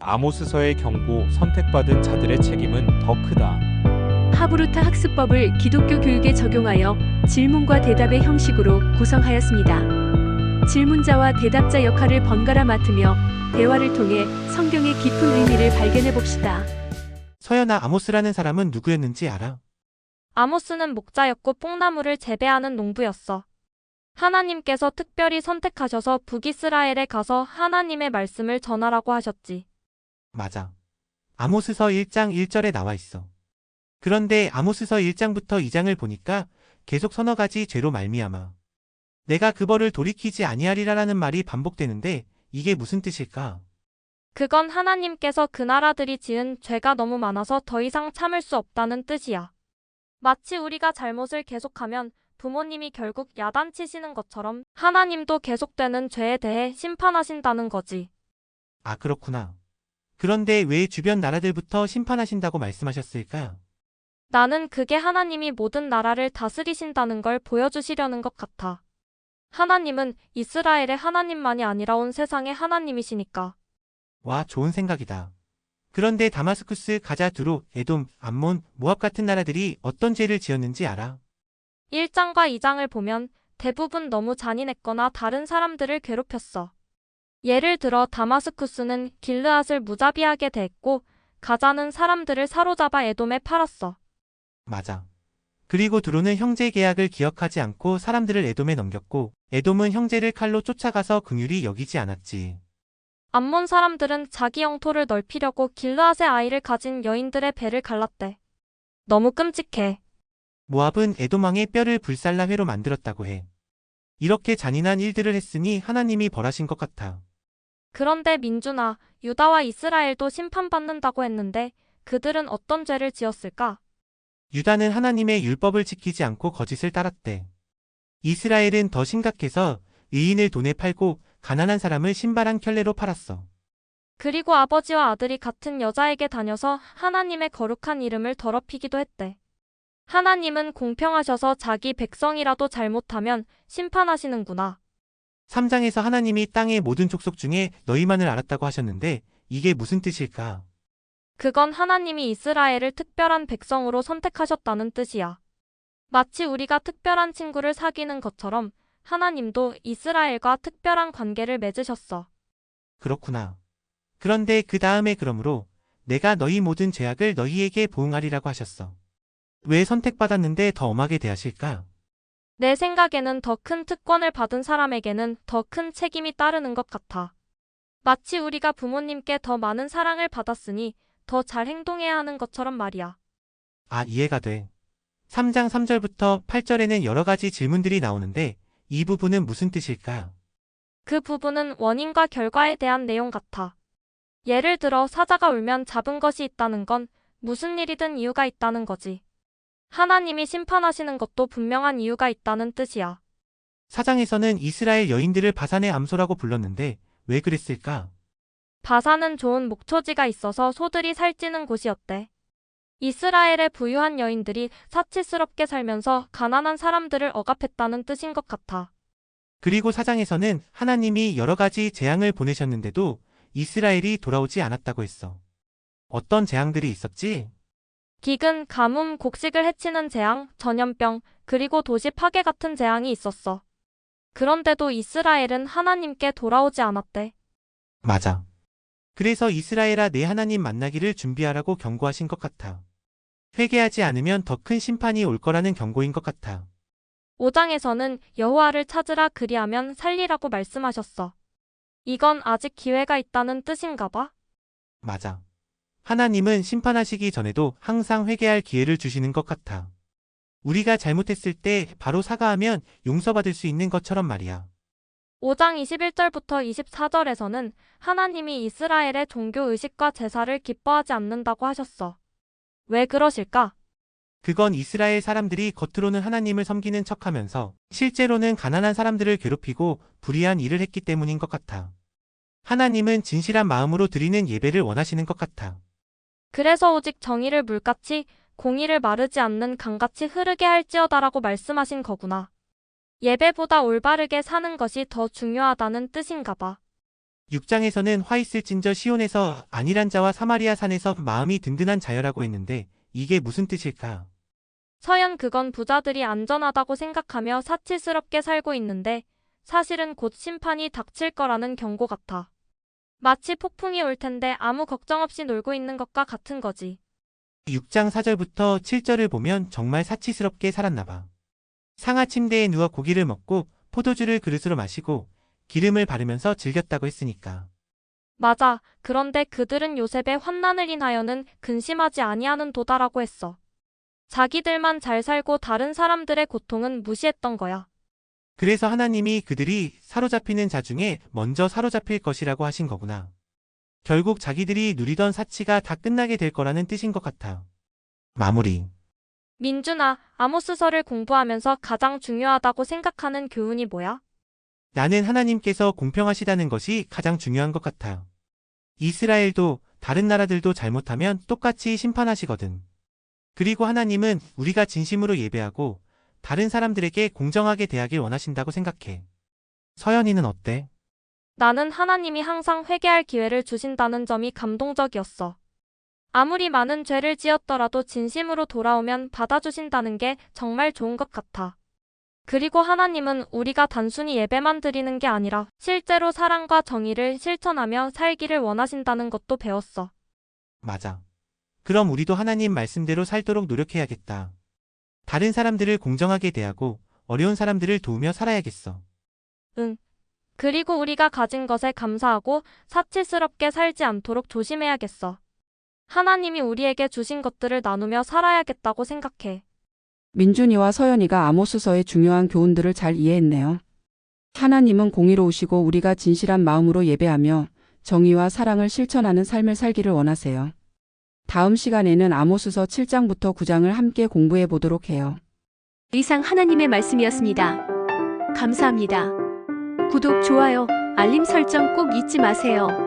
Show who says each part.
Speaker 1: 아모스서의 경고, 선택받은 자들의 책임은 더 크다.
Speaker 2: 하브루타 학습법을 기독교 교육에 적용하여 질문과 대답의 형식으로 구성하였습니다. 질문자와 대답자 역할을 번갈아 맡으며 대화를 통해 성경의 깊은 의미를 발견해 봅시다.
Speaker 3: 서연아, 아모스라는 사람은 누구였는지 알아?
Speaker 4: 아모스는 목자였고 뽕나무를 재배하는 농부였어. 하나님께서 특별히 선택하셔서 북이스라엘에 가서 하나님의 말씀을 전하라고 하셨지.
Speaker 3: 맞아. 아모스서 1장 1절에 나와 있어. 그런데 아모스서 1장부터 2장을 보니까 계속 서너 가지 죄로 말미암아 내가 그 벌을 돌이키지 아니하리라라는 말이 반복되는데 이게 무슨 뜻일까?
Speaker 4: 그건 하나님께서 그 나라들이 지은 죄가 너무 많아서 더 이상 참을 수 없다는 뜻이야. 마치 우리가 잘못을 계속하면 부모님이 결국 야단치시는 것처럼 하나님도 계속되는 죄에 대해 심판하신다는 거지.
Speaker 3: 아, 그렇구나. 그런데 왜 주변 나라들부터 심판하신다고 말씀하셨을까?
Speaker 4: 나는 그게 하나님이 모든 나라를 다스리신다는 걸 보여주시려는 것 같아. 하나님은 이스라엘의 하나님만이 아니라 온 세상의 하나님이시니까.
Speaker 3: 와, 좋은 생각이다. 그런데 다마스쿠스, 가자, 두로, 에돔, 암몬, 모압 같은 나라들이 어떤 죄를 지었는지 알아?
Speaker 4: 1장과 2장을 보면 대부분 너무 잔인했거나 다른 사람들을 괴롭혔어. 예를 들어 다마스쿠스는 길르앗을 무자비하게 대했고 가자는 사람들을 사로잡아 에돔에 팔았어.
Speaker 3: 맞아. 그리고 두로는 형제 계약을 기억하지 않고 사람들을 에돔에 넘겼고 에돔은 형제를 칼로 쫓아가서 긍휼히 여기지 않았지.
Speaker 4: 암몬 사람들은 자기 영토를 넓히려고 길르앗의 아이를 가진 여인들의 배를 갈랐대. 너무 끔찍해.
Speaker 3: 모압은 에돔 왕의 뼈를 불살라 회로 만들었다고 해. 이렇게 잔인한 일들을 했으니 하나님이 벌하신 것 같아.
Speaker 4: 그런데 민주나 유다와 이스라엘도 심판받는다고 했는데 그들은 어떤 죄를 지었을까?
Speaker 3: 유다는 하나님의 율법을 지키지 않고 거짓을 따랐대. 이스라엘은 더 심각해서 의인을 돈에 팔고 가난한 사람을 신발 한 켤레로 팔았어.
Speaker 4: 그리고 아버지와 아들이 같은 여자에게 다녀서 하나님의 거룩한 이름을 더럽히기도 했대. 하나님은 공평하셔서 자기 백성이라도 잘못하면 심판하시는구나.
Speaker 3: 3장에서 하나님이 땅의 모든 족속 중에 너희만을 알았다고 하셨는데 이게 무슨 뜻일까?
Speaker 4: 그건 하나님이 이스라엘을 특별한 백성으로 선택하셨다는 뜻이야. 마치 우리가 특별한 친구를 사귀는 것처럼 하나님도 이스라엘과 특별한 관계를 맺으셨어.
Speaker 3: 그렇구나. 그런데 그 다음에 그러므로 내가 너희 모든 죄악을 너희에게 보응하리라고 하셨어. 왜 선택받았는데 더 엄하게 대하실까?
Speaker 4: 내 생각에는 더 큰 특권을 받은 사람에게는 더 큰 책임이 따르는 것 같아. 마치 우리가 부모님께 더 많은 사랑을 받았으니 더 잘 행동해야 하는 것처럼 말이야.
Speaker 3: 아, 이해가 돼. 3장 3절부터 8절에는 여러 가지 질문들이 나오는데 이 부분은 무슨 뜻일까?
Speaker 4: 그 부분은 원인과 결과에 대한 내용 같아. 예를 들어 사자가 울면 잡은 것이 있다는 건 무슨 일이든 이유가 있다는 거지. 하나님이 심판하시는 것도 분명한 이유가 있다는 뜻이야.
Speaker 3: 4장에서는 이스라엘 여인들을 바산의 암소라고 불렀는데 왜 그랬을까?
Speaker 4: 바산은 좋은 목초지가 있어서 소들이 살찌는 곳이었대. 이스라엘의 부유한 여인들이 사치스럽게 살면서 가난한 사람들을 억압했다는 뜻인 것 같아.
Speaker 3: 그리고 4장에서는 하나님이 여러 가지 재앙을 보내셨는데도 이스라엘이 돌아오지 않았다고 했어. 어떤 재앙들이 있었지?
Speaker 4: 기근, 가뭄, 곡식을 해치는 재앙, 전염병, 그리고 도시 파괴 같은 재앙이 있었어. 그런데도 이스라엘은 하나님께 돌아오지 않았대.
Speaker 3: 맞아. 그래서 이스라엘아, 내 하나님 만나기를 준비하라고 경고하신 것 같아. 회개하지 않으면 더 큰 심판이 올 거라는 경고인 것 같아.
Speaker 4: 5장에서는 여호와를 찾으라 그리하면 살리라고 말씀하셨어. 이건 아직 기회가 있다는 뜻인가 봐?
Speaker 3: 맞아. 하나님은 심판하시기 전에도 항상 회개할 기회를 주시는 것 같아. 우리가 잘못했을 때 바로 사과하면 용서받을 수 있는 것처럼 말이야.
Speaker 4: 5장 21절부터 24절에서는 하나님이 이스라엘의 종교 의식과 제사를 기뻐하지 않는다고 하셨어. 왜 그러실까?
Speaker 3: 그건 이스라엘 사람들이 겉으로는 하나님을 섬기는 척하면서 실제로는 가난한 사람들을 괴롭히고 불의한 일을 했기 때문인 것 같아. 하나님은 진실한 마음으로 드리는 예배를 원하시는 것 같아.
Speaker 4: 그래서 오직 정의를 물같이 공의를 마르지 않는 강같이 흐르게 할지어다라고 말씀하신 거구나. 예배보다 올바르게 사는 것이 더 중요하다는 뜻인가 봐.
Speaker 3: 6장에서는 화 있을진저 시온에서 아니란 자와 사마리아 산에서 마음이 든든한 자여라고 했는데 이게 무슨 뜻일까?
Speaker 4: 서연 그건 부자들이 안전하다고 생각하며 사치스럽게 살고 있는데 사실은 곧 심판이 닥칠 거라는 경고 같아. 마치 폭풍이 올 텐데 아무 걱정 없이 놀고 있는 것과 같은 거지.
Speaker 3: 6장 4절부터 7절을 보면 정말 사치스럽게 살았나 봐. 상하 침대에 누워 고기를 먹고 포도주를 그릇으로 마시고 기름을 바르면서 즐겼다고 했으니까.
Speaker 4: 맞아. 그런데 그들은 요셉의 환난을 인하여는 근심하지 아니하는 도다라고 했어. 자기들만 잘 살고 다른 사람들의 고통은 무시했던 거야.
Speaker 3: 그래서 하나님이 그들이 사로잡히는 자 중에 먼저 사로잡힐 것이라고 하신 거구나. 결국 자기들이 누리던 사치가 다 끝나게 될 거라는 뜻인 것 같아. 마무리.
Speaker 4: 민준아, 아모스서를 공부하면서 가장 중요하다고 생각하는 교훈이 뭐야?
Speaker 3: 나는 하나님께서 공평하시다는 것이 가장 중요한 것 같아. 이스라엘도 다른 나라들도 잘못하면 똑같이 심판하시거든. 그리고 하나님은 우리가 진심으로 예배하고 다른 사람들에게 공정하게 대하길 원하신다고 생각해. 서연이는 어때?
Speaker 4: 나는 하나님이 항상 회개할 기회를 주신다는 점이 감동적이었어. 아무리 많은 죄를 지었더라도 진심으로 돌아오면 받아주신다는 게 정말 좋은 것 같아. 그리고 하나님은 우리가 단순히 예배만 드리는 게 아니라 실제로 사랑과 정의를 실천하며 살기를 원하신다는 것도 배웠어.
Speaker 3: 맞아. 그럼 우리도 하나님 말씀대로 살도록 노력해야겠다. 다른 사람들을 공정하게 대하고 어려운 사람들을 도우며 살아야겠어.
Speaker 4: 응. 그리고 우리가 가진 것에 감사하고 사치스럽게 살지 않도록 조심해야겠어. 하나님이 우리에게 주신 것들을 나누며 살아야겠다고 생각해.
Speaker 5: 민준이와 서연이가 아모스서의 중요한 교훈들을 잘 이해했네요. 하나님은 공의로우시고 우리가 진실한 마음으로 예배하며 정의와 사랑을 실천하는 삶을 살기를 원하세요. 다음 시간에는 아모스서 7장부터 9장을 함께 공부해 보도록 해요.
Speaker 2: 이상 하나님의 말씀이었습니다. 감사합니다. 구독, 좋아요, 알림 설정 꼭 잊지 마세요.